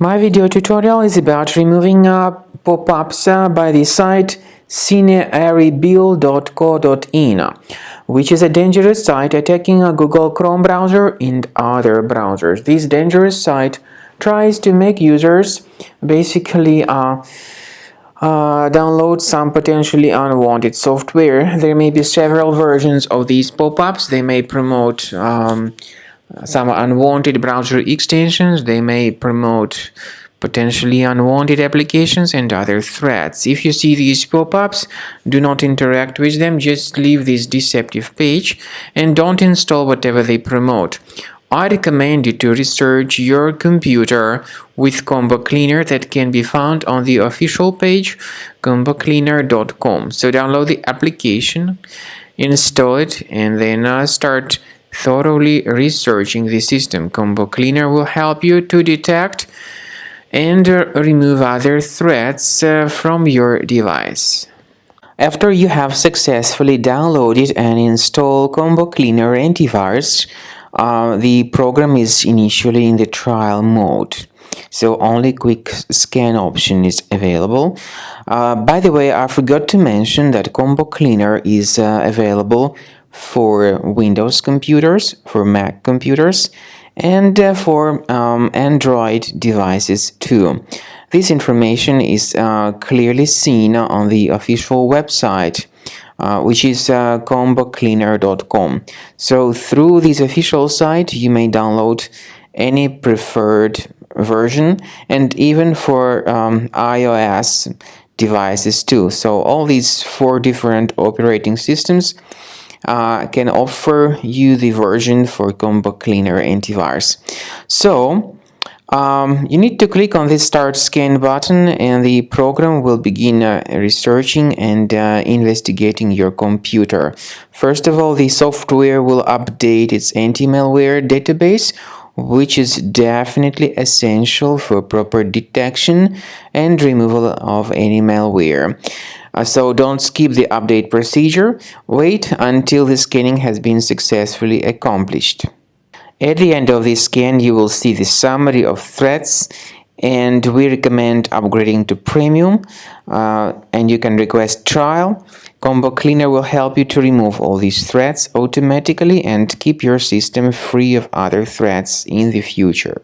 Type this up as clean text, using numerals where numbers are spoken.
My video tutorial is about removing pop-ups by the site cinearibill.co.in, which is a dangerous site attacking a Google Chrome browser and other browsers. This dangerous site tries to make users basically download some potentially unwanted software. There may be several versions of these pop-ups. They may promote some unwanted browser extensions. They may promote potentially unwanted applications and other threats. If you see these pop-ups, do not interact with them. Just leave this deceptive page and don't install whatever they promote. I recommend you to research your computer with Combo Cleaner that can be found on the official page combocleaner.com. So download the application, install it, and then start thoroughly researching the system. Combo Cleaner will help you to detect and remove other threats from your device. After you have successfully downloaded and installed Combo Cleaner antivirus, the program is initially in the trial mode, so only quick scan option is available. By the way, I forgot to mention that Combo Cleaner is available for Windows computers, for Mac computers, and for Android devices too. This information is clearly seen on the official website, which is combocleaner.com. So through this official site, you may download any preferred version, and even for iOS devices too. So all these 4 different operating systems can offer you the version for Combo Cleaner antivirus. So you need to click on this Start Scan button, and the program will begin researching and investigating your computer. First of all, the software will update its anti-malware database, which is definitely essential for proper detection and removal of any malware. So don't skip the update procedure. Wait until the scanning has been successfully accomplished. At the end of the scan, you will see the summary of threats, and we recommend upgrading to Premium, and you can request trial. Combo Cleaner will help you to remove all these threats automatically and keep your system free of other threats in the future.